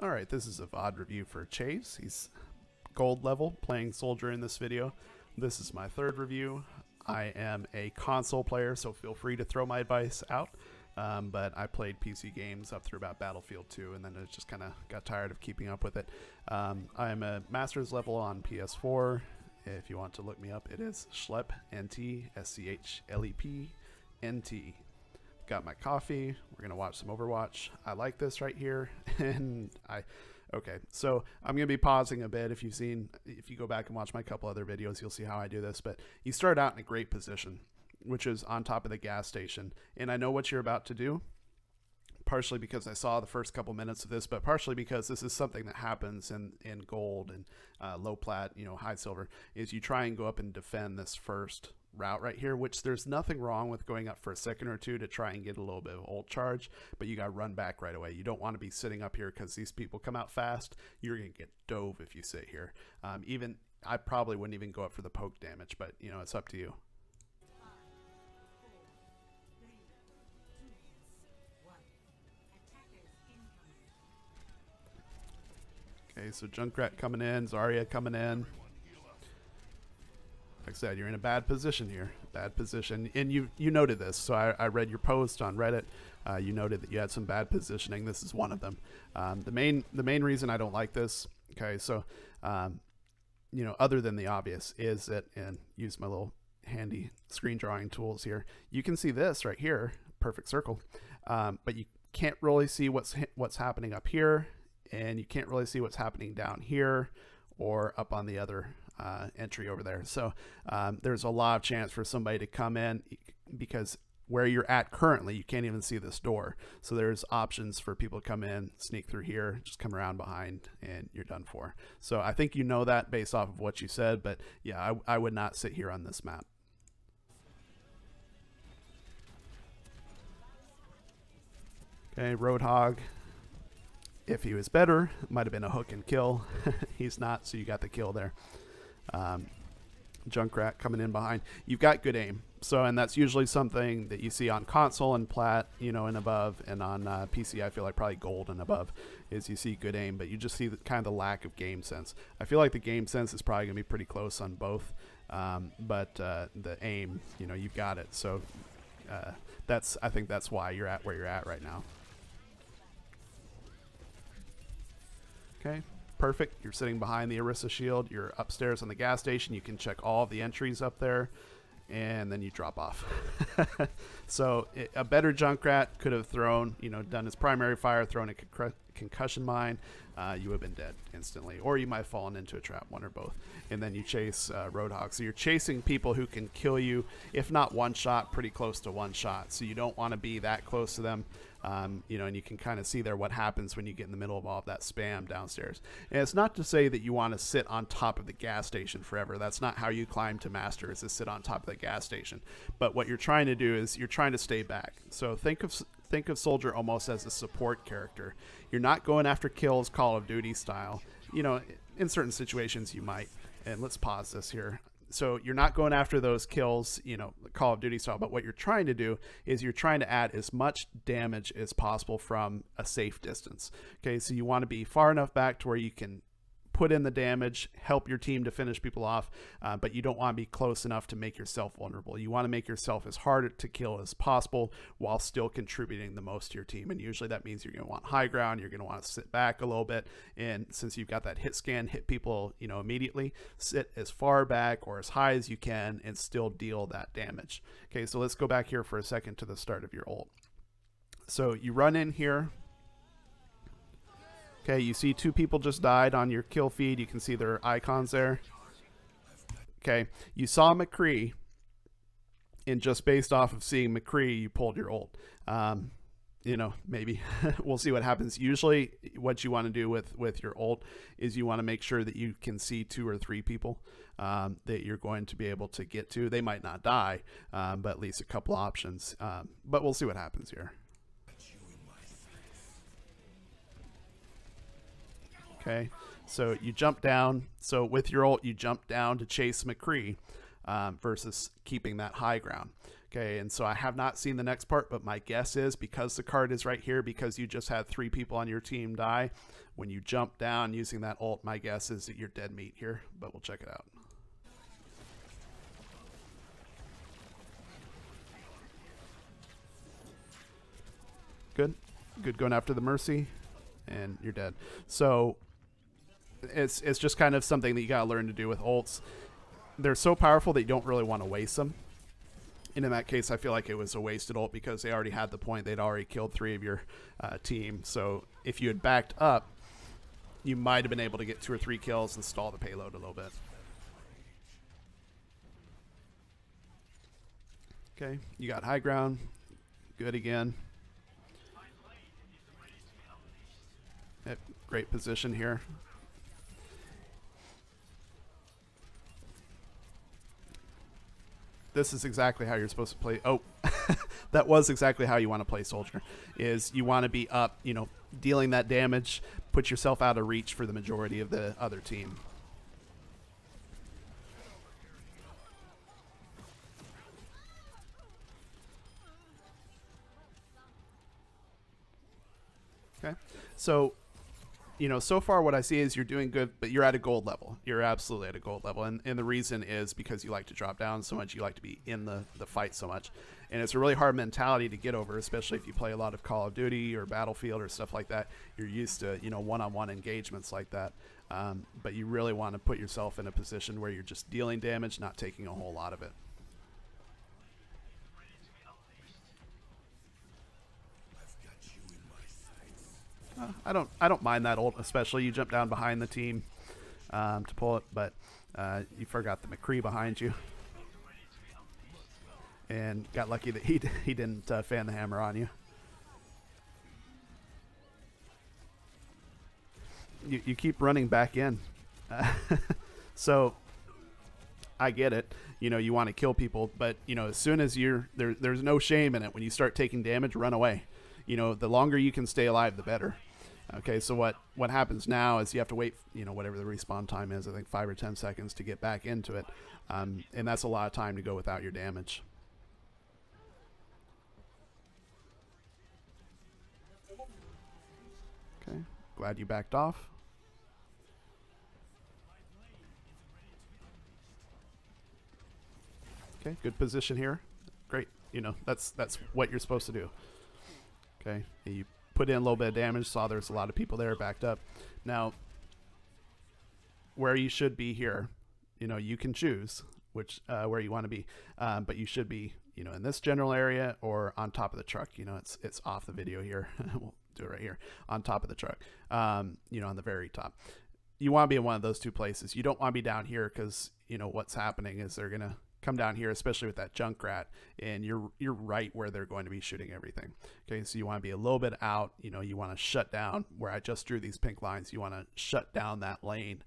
Alright, this is a VOD review for Chaize. He's gold level, playing soldier in this video. This is my third review. I am a console player, so feel free to throw my advice out. But I played PC games up through about Battlefield 2, and then I just kind of got tired of keeping up with it. I'm a master's level on PS4. If you want to look me up, it is Schlepp, NT, SCHLEP, NT. Got my coffee. We're gonna watch some Overwatch. I like this right here, and okay, so I'm gonna be pausing a bit. If you go back and watch my couple other videos, you'll see how I do this. But you start out in a great position, which is on top of the gas station, and I know what you're about to do. Partially because I saw the first couple minutes of this, but partially because this is something that happens in gold and low plat, high silver, is you try and go up and defend this first route right here, which there's nothing wrong with going up for a second or two to try and get a little bit of ult charge, but you got to run back right away. You don't want to be sitting up here because these people come out fast. You're going to get dove if you sit here. Even I probably wouldn't even go up for the poke damage, but it's up to you. Okay, so Junkrat coming in, Zarya coming in. Like I said, you're in a bad position here, bad position, and you noted this. So I read your post on Reddit. You noted that you had some bad positioning. This is one of them. The main reason I don't like this, okay, so other than the obvious, is that, and use my little handy screen drawing tools here. You can see this right here, perfect circle, but you can't really see what's happening up here, and you can't really see what's happening down here or up on the other entry over there. So there's a lot of chance for somebody to come in, because where you're at currently, you can't even see this door. So there's options for people to come in, sneak through here, just come around behind, and you're done for. So I think you know that based off of what you said, but yeah, I would not sit here on this map. Okay, Roadhog. If he was better, it might have been a hook and kill. He's not, so you got the kill there. Junkrat coming in behind. You've got good aim. So, and that's usually something that you see on console and plat, and above, and on PC, I feel like probably gold and above, is you see good aim, but you just see kind of the lack of game sense. I feel like the game sense is probably going to be pretty close on both, but the aim, you've got it. So I think that's why you're at where you're at right now. Okay, perfect. You're sitting behind the Orisa shield. You're upstairs on the gas station. You can check all of the entries up there, and then you drop off. So a better Junkrat could have thrown, done his primary fire, thrown a concussion mine. You would have been dead instantly, or you might have fallen into a trap, one or both. And then you chase Roadhog. So you're chasing people who can kill you, if not one shot, pretty close to one shot. So you don't want to be that close to them. And you can kind of see there what happens when you get in the middle of all of that spam downstairs. And it's not to say that you want to sit on top of the gas station forever. That's not how you climb to master, is to sit on top of the gas station. But what you're trying to do is you're trying to stay back. So think of Soldier almost as a support character. You're not going after kills Call of Duty style. In certain situations you might. And let's pause this here. So you're not going after those kills, Call of Duty style, but what you're trying to do is you're trying to add as much damage as possible from a safe distance. Okay, so you want to be far enough back to where you can put in the damage, help your team to finish people off, but you don't want to be close enough to make yourself vulnerable. You want to make yourself as hard to kill as possible while still contributing the most to your team. And usually that means you're going to want high ground, you're going to want to sit back a little bit, and since you've got that hit scan, hit people immediately, sit as far back or as high as you can and still deal that damage. Okay, so let's go back here for a second to the start of your ult. So you run in here. Okay, you see two people just died on your kill feed. You can see their icons there. Okay, you saw McCree, and just based off of seeing McCree, you pulled your ult. Maybe we'll see what happens. Usually what you want to do with your ult is you want to make sure that you can see 2 or 3 people that you're going to be able to get to. They might not die, but at least a couple options. But we'll see what happens here. Okay, so you jump down. So with your ult, you jump down to chase McCree versus keeping that high ground. Okay, and so I have not seen the next part, but my guess is because the card is right here, because you just had 3 people on your team die, when you jump down using that ult, my guess is that you're dead meat here, but we'll check it out. Good. Good going after the Mercy, and you're dead. So it's just kind of something that you gotta learn to do with ults. They're so powerful that you don't really want to waste them. And in that case, I feel like it was a wasted ult because they already had the point. They'd already killed 3 of your team. So if you had backed up, you might have been able to get 2 or 3 kills and stall the payload a little bit. Okay, you got high ground. Good again. Yep, great position here. This is exactly how you're supposed to play. Oh, that was exactly how you want to play Soldier. Is you want to be up, you know, dealing that damage, put yourself out of reach for the majority of the other team. Okay, so you know, so far what I see is you're doing good, but you're at a gold level. You're absolutely at a gold level. And the reason is because you like to drop down so much. You like to be in the fight so much. And it's a really hard mentality to get over, especially if you play a lot of Call of Duty or Battlefield or stuff like that. You're used to, you know, one-on-one engagements like that. But you really want to put yourself in a position where you're just dealing damage, not taking a whole lot of it. I don't mind that ult, especially you jump down behind the team to pull it, but you forgot the McCree behind you, and got lucky that he didn't fan the hammer on you. You keep running back in, so I get it. You know, you want to kill people, but you know, as soon as there's no shame in it. When you start taking damage, run away. You know, the longer you can stay alive, the better. Okay, so what happens now is you have to wait, you know, whatever the respawn time is, I think 5 or 10 seconds to get back into it. And that's a lot of time to go without your damage. Okay, glad you backed off. Okay, good position here. Great, you know, that's what you're supposed to do. Okay, you put in a little bit of damage, saw there's a lot of people there, backed up. Now, where you should be here, you know, you can choose which where you want to be, but you should be, you know, in this general area or on top of the truck. You know, it's off the video here. We'll do it right here on top of the truck. You know, on the very top. You want to be in one of those 2 places. You don't want to be down here because, you know, what's happening is they're gonna come down here, especially with that Junkrat, and you're right where they're going to be shooting everything. Okay, so you want to be a little bit out. You know, you want to shut down where I just drew these pink lines. You want to shut down that lane,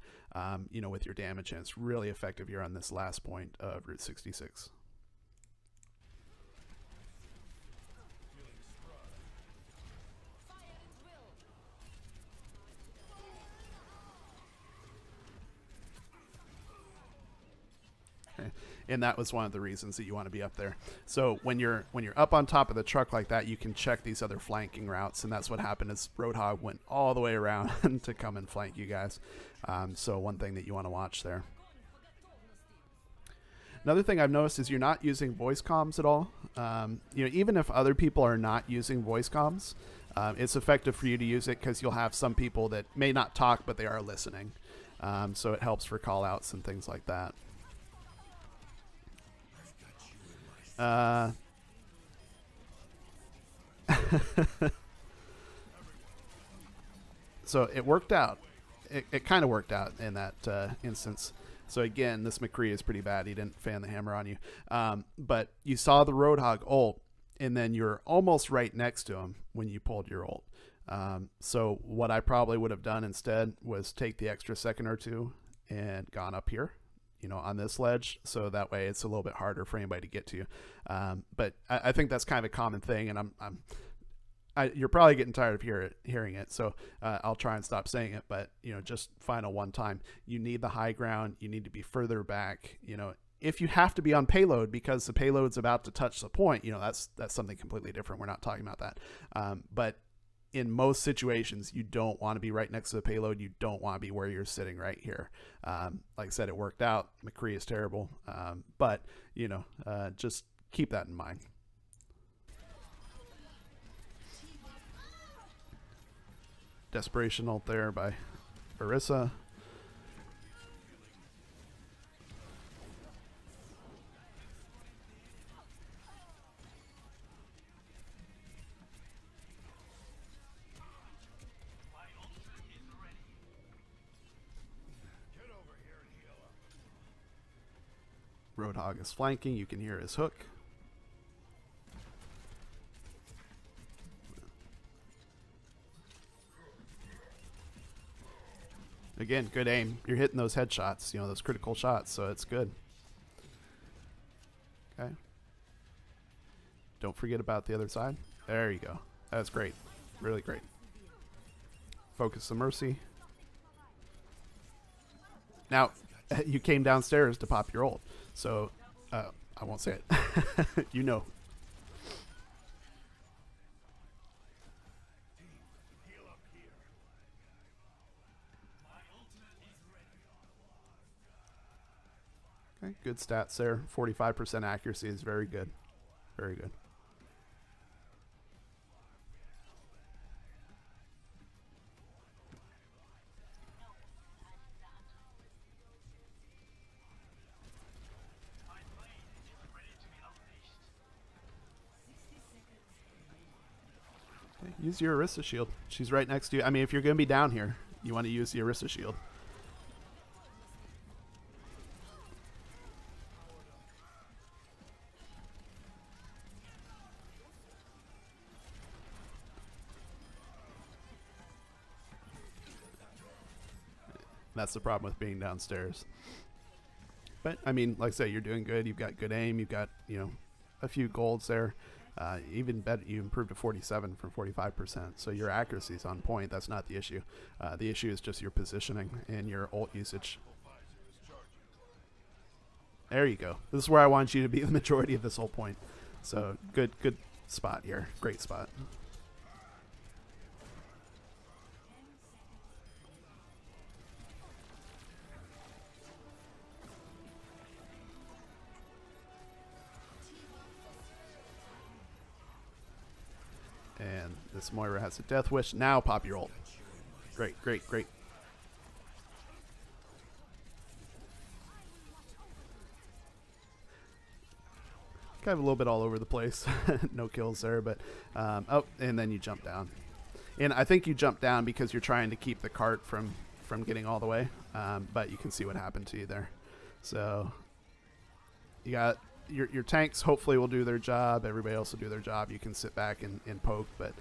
you know, with your damage, and it's really effective here on this last point of Route 66. And that was one of the reasons that you want to be up there. So when you're up on top of the truck like that, you can check these other flanking routes, and that's what happened is Roadhog went all the way around to come and flank you guys. So one thing that you want to watch there. Another thing I've noticed is you're not using voice comms at all. You know, even if other people are not using voice comms, it's effective for you to use it because you'll have some people that may not talk, but they are listening. So it helps for call outs and things like that. So it worked out. It kind of worked out in that instance. So again, this McCree is pretty bad. He didn't fan the hammer on you. But you saw the Roadhog ult, and then you're almost right next to him when you pulled your ult. So what I probably would have done instead was take the extra second or 2 and gone up here, you know, on this ledge, so that way it's a little bit harder for anybody to get to you. But I think that's kind of a common thing, and you're probably getting tired of hearing it, so I'll try and stop saying it. But you know, just final one time, you need the high ground. You need to be further back. You know, if you have to be on payload because the payload's about to touch the point, that's something completely different. We're not talking about that. But in most situations, you don't want to be right next to the payload. You don't want to be where you're sitting right here. Like I said, it worked out. McCree is terrible. But, just keep that in mind. Desperation ult there by Orisa. Roadhog is flanking. You can hear his hook. Again, good aim. You're hitting those headshots, those critical shots, so it's good. Okay. Don't forget about the other side. There you go. That's great. Really great. Focus the Mercy. Now, you came downstairs to pop your ult. So, I won't say it. you know. Okay, good stats there. 45% accuracy is very good. Very good. Use your Orisa shield. She's right next to you. I mean, if you're going to be down here, you want to use the Orisa shield. That's the problem with being downstairs. But, I mean, like I say, you're doing good. You've got good aim. You've got, a few golds there. Even better, you improved to 47 from 45%. So your accuracy is on point. That's not the issue. The issue is just your positioning and your ult usage. There you go. This is where I want you to be the majority of this whole point. So good spot here. Great spot. And this Moira has a death wish. Now pop your ult. Great, great, great. Kind of a little bit all over the place. No kills there, but oh, and then you jump down. And I think you jump down because you're trying to keep the cart from getting all the way. But you can see what happened to you there. So you got your tanks hopefully will do their job. Everybody else will do their job. You can sit back and poke, but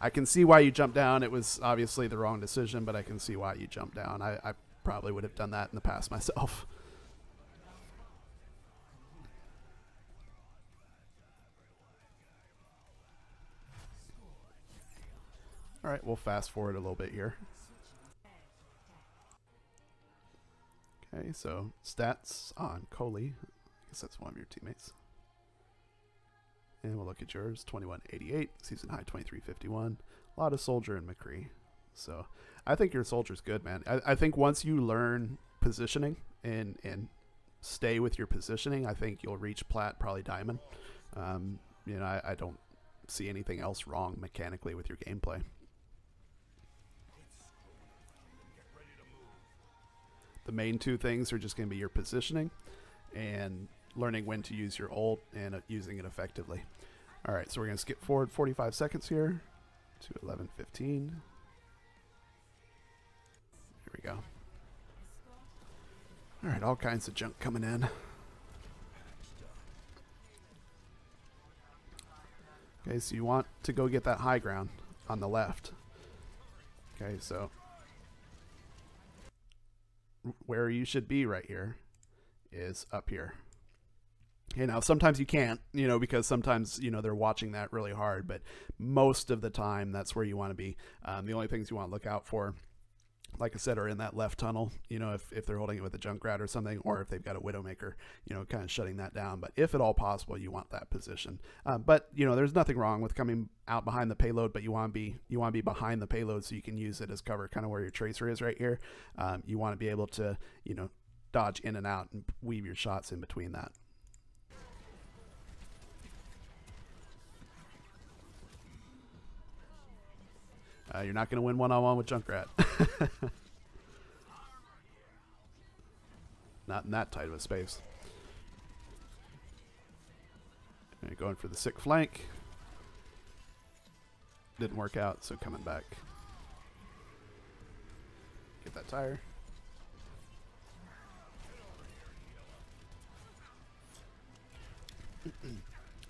I can see why you jumped down. It was obviously the wrong decision, but I can see why you jumped down. I probably would have done that in the past myself. All right, we'll fast forward a little bit here. Okay, so stats on Coley. I guess that's one of your teammates. And we'll look at yours. 2188, season high 2351. A lot of Soldier and McCree. So I think your Soldier's good, man. I think once you learn positioning and stay with your positioning, I think you'll reach Plat, probably Diamond. I don't see anything else wrong mechanically with your gameplay. The main two things are just going to be your positioning and learning when to use your ult and using it effectively. All right, so we're going to skip forward 45 seconds here to 11:15. Here we go. All right, all kinds of junk coming in. Okay, so you want to go get that high ground on the left. Okay, so where you should be right here is up here. Okay, now sometimes you can't, because sometimes, they're watching that really hard, but most of the time that's where you want to be. The only things you want to look out for like I said, are in that left tunnel, you know, if they're holding it with a Junkrat or something, or if they've got a Widowmaker, you know, kind of shutting that down. But if at all possible, you want that position. But, you know, there's nothing wrong with coming out behind the payload, but you want to be behind the payload so you can use it as cover, kind of where your tracer is right here. You want to be able to, you know, dodge in and out and weave your shots in between that. You're not going to win one-on-one with Junkrat. Not in that tight of a space. Right, going for the sick flank. Didn't work out, so coming back. Get that tire.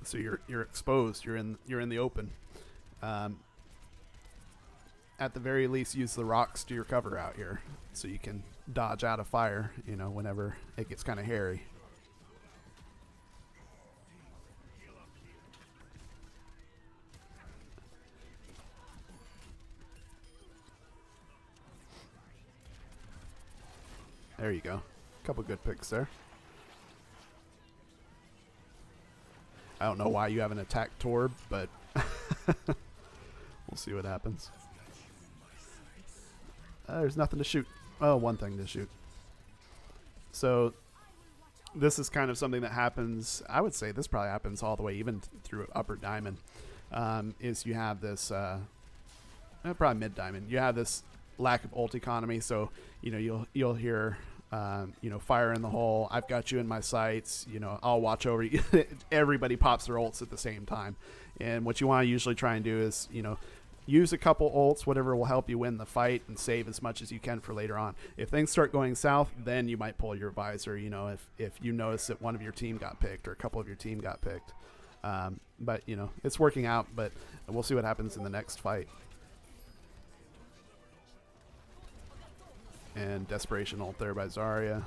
So you're exposed. You're in the open. At the very least, use the rocks to your cover out here, so you can dodge out of fire, you know, whenever it gets kind of hairy. There you go. Couple good picks there. I don't know why you haven't attacked Torb, but we'll see what happens. There's nothing to shoot. Oh, one thing to shoot. So this is kind of something that happens, I would say this probably happens all the way even through upper diamond, is you have this, probably mid diamond, you have this lack of ult economy. So, you know, you'll hear, you know, fire in the hole, I've got you in my sights, you know, I'll watch over you. Everybody pops their ults at the same time. And what you want to usually try and do is, you know, use a couple ults, whatever will help you win the fight, and save as much as you can for later on. If things start going south, then you might pull your visor, you know, if you notice that one of your team got picked or a couple of your team got picked. But, you know, it's working out, but we'll see what happens in the next fight. And Desperation ult there by Zarya.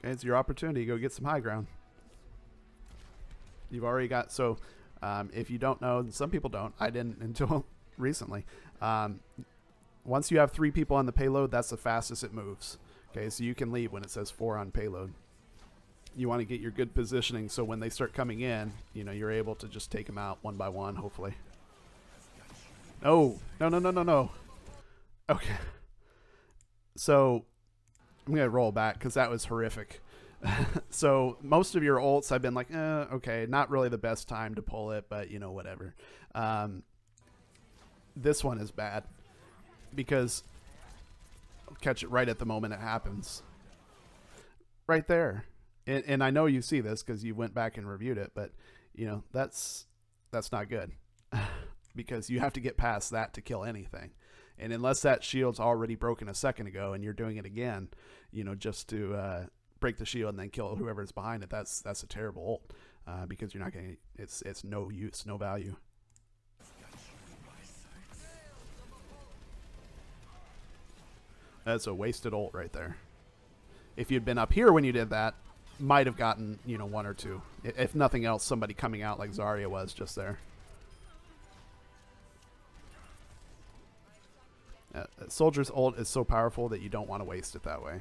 Okay, it's your opportunity. Go get some high ground. You've already got, so if you don't know, some people don't, I didn't until recently. Once you have 3 people on the payload, that's the fastest it moves. Okay, so you can leave when it says 4 on payload. You want to get your good positioning so when they start coming in, you know, you're able to just take them out one by one, hopefully. Oh, no, no, no, no, no. Okay. So I'm going to roll back because that was horrific. So most of your ults, I've been like, okay, not really the best time to pull it, but, you know, whatever. This one is bad because I'll catch it right at the moment it happens. Right there. And I know you see this because you went back and reviewed it, but, you know, that's not good because you have to get past that to kill anything. And unless that shield's already broken a second ago and you're doing it again, you know, just to break the shield and then kill whoever's behind it, that's a terrible ult because you're not getting, it's no use, no value. That's a wasted ult right there. If you'd been up here when you did that, might have gotten, you know, 1 or 2. If nothing else, somebody coming out like Zarya was just there. Soldier's ult is so powerful that you don't want to waste it that way.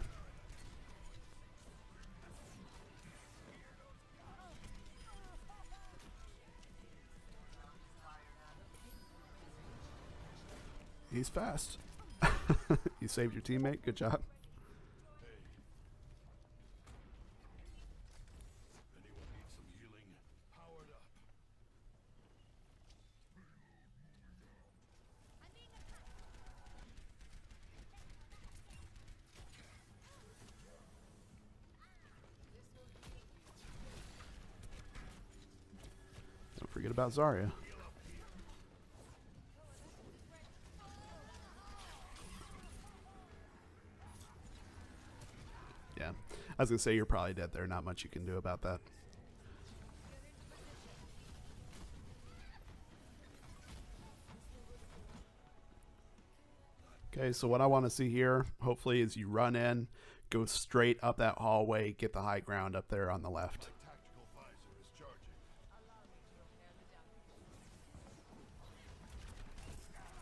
He's fast. You saved your teammate. Good job. Don't forget about Zarya. Yeah, I was gonna say you're probably dead there. Not much you can do about that. Okay, so what I want to see here, hopefully, is you run in, go straight up that hallway, get the high ground up there on the left.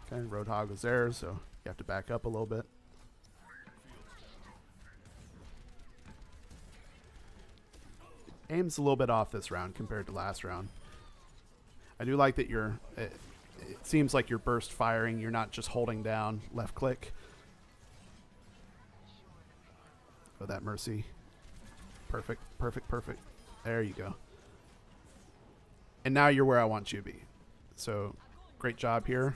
Okay, Roadhog was there, so you have to back up a little bit. Aim's a little bit off this round compared to last round. I do like that it seems like you're burst firing. You're not just holding down left click. Oh, that Mercy. Perfect, perfect, perfect. There you go. And now you're where I want you to be. So, great job here.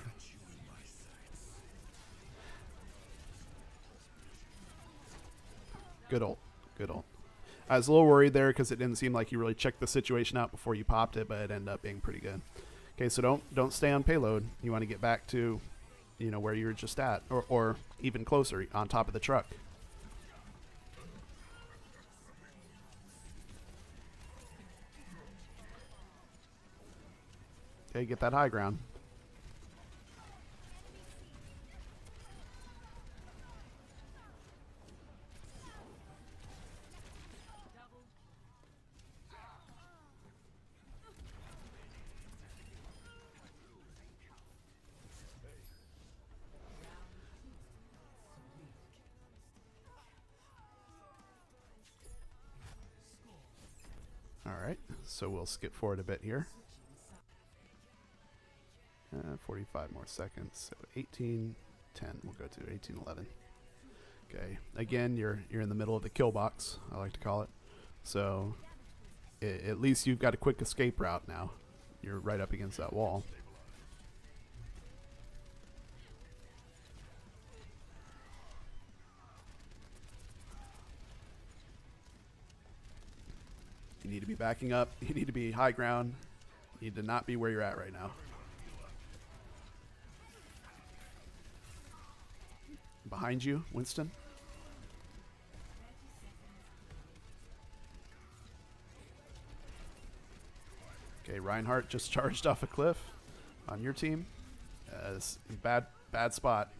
Good ult. Good ult. I was a little worried there because it didn't seem like you really checked the situation out before you popped it, but it ended up being pretty good. Okay, so don't stay on payload. You want to get back to, you know, where you were just at, or even closer, on top of the truck. Okay, get that high ground. Alright, so we'll skip forward a bit here. 45 more seconds, so 18:10. We'll go to 18:11. Okay, again, you're in the middle of the kill box, I like to call it. So at least you've got a quick escape route now. You're right up against that wall. You need to be backing up. You need to be high ground. You need to not be where you're at right now. Behind you, Winston. Okay, Reinhardt just charged off a cliff on your team. Bad spot.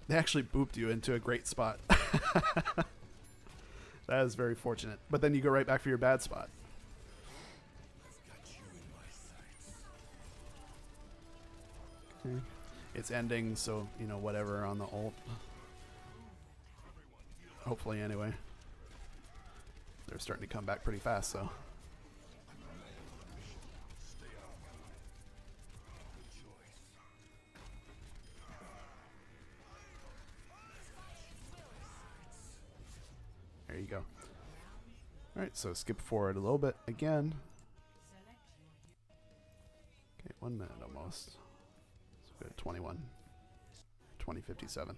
They actually booped you into a great spot. That is very fortunate. But then you go right back for your bad spot. Okay. It's ending, so, you know, whatever on the ult. Hopefully, anyway. They're starting to come back pretty fast, so. There you go. Alright, so skip forward a little bit again. Okay, 1 minute almost. So good, 21. 20:57.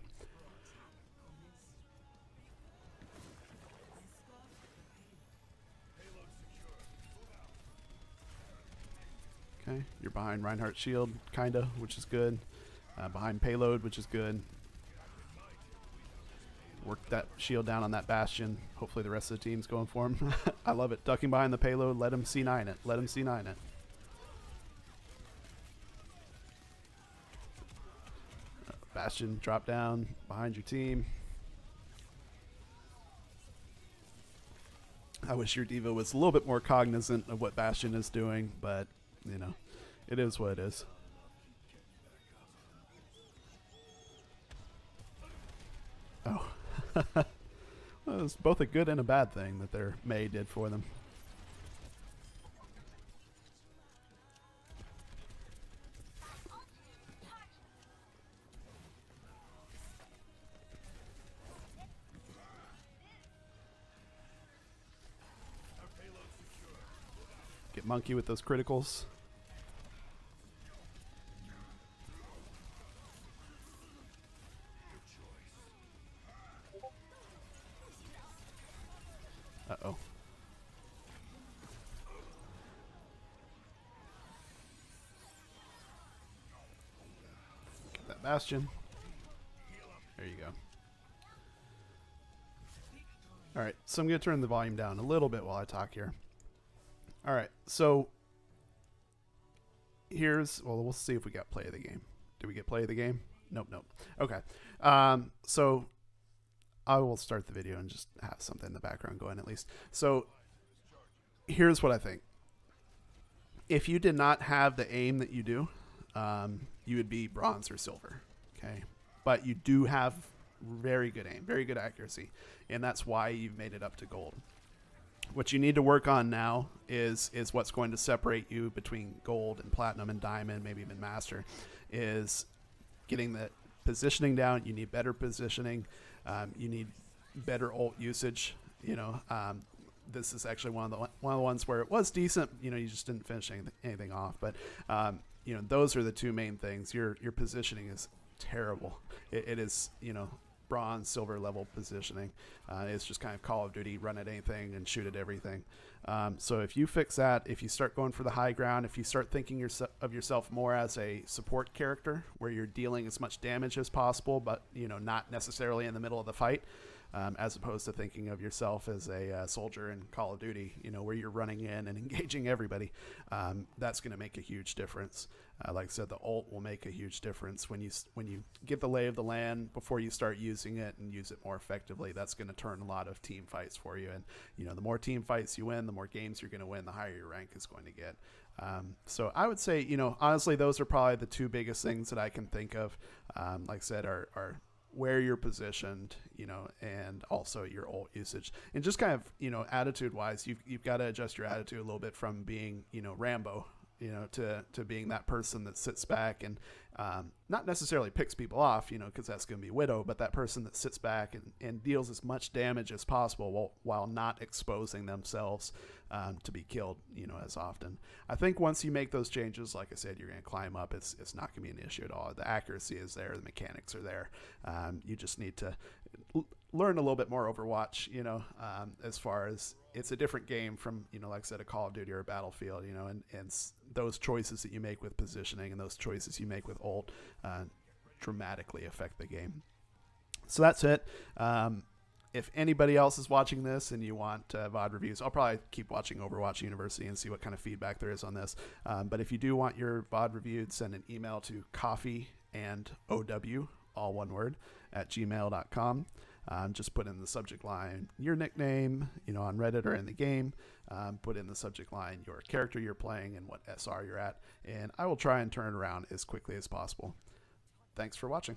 Okay, you're behind Reinhardt's shield, kinda, which is good. Behind payload, which is good. Work that shield down on that bastion. Hopefully the rest of the team's going for him. I love it. Ducking behind the payload. Let him C9 it. Let him C9 it. Bastion, drop down behind your team. I wish your diva was a little bit more cognizant of what Bastion is doing, but, you know, it is what it is. Oh. Well, it's both a good and a bad thing that their Mei did for them. Get monkey with those criticals. Uh-oh. Get that bastion. There you go. Alright, so I'm going to turn the volume down a little bit while I talk here. Alright, so here's, well, we'll see if we got play of the game. Did we get play of the game? Nope, nope. Okay. So I will start the video and just have something in the background going at least. So here's what I think. If you did not have the aim that you do, you would be bronze or silver. Okay. But you do have very good aim, very good accuracy. And that's why you've made it up to gold. What you need to work on now is what's going to separate you between gold and platinum and diamond, maybe even master, is getting the positioning down. You need better positioning. You need better ult usage. You know, this is actually one of the ones where it was decent. You know, you just didn't finish anything off. But you know, those are the two main things. Your positioning is terrible. It is, you know, bronze, silver level positioning. It's just kind of Call of Duty, run at anything and shoot at everything. So if you fix that, if you start going for the high ground, if you start thinking of yourself more as a support character where you're dealing as much damage as possible, but you know, not necessarily in the middle of the fight, as opposed to thinking of yourself as a soldier in Call of Duty, you know, where you're running in and engaging everybody, that's going to make a huge difference. Like I said, the ult will make a huge difference when you get the lay of the land before you start using it and use it more effectively. That's going to turn a lot of team fights for you, and you know, the more team fights you win, the more games you're going to win, the higher your rank is going to get. So I would say, you know, honestly, those are probably the two biggest things that I can think of. Like I said, are where you're positioned, you know, and also your ult usage, and just kind of, you know, attitude wise, you've got to adjust your attitude a little bit from being, you know, Rambo, you know, to being that person that sits back and not necessarily picks people off, you know, because that's going to be Widow, but that person that sits back and deals as much damage as possible while not exposing themselves to be killed, you know, as often. I think once you make those changes, like I said, you're going to climb up. It's not going to be an issue at all. The accuracy is there. The mechanics are there. You just need to learn a little bit more Overwatch, you know, as far as it's a different game from, you know, like I said, a Call of Duty or a Battlefield, you know, and those choices that you make with positioning and those choices you make with ult dramatically affect the game. So that's it. If anybody else is watching this and you want VOD reviews, I'll probably keep watching Overwatch University and see what kind of feedback there is on this. But if you do want your VOD reviewed, send an email to coffeeandow, all one word, at gmail.com. Just put in the subject line your nickname, you know, on Reddit or in the game. Put in the subject line your character you're playing and what SR you're at, and I will try and turn it around as quickly as possible. Thanks for watching.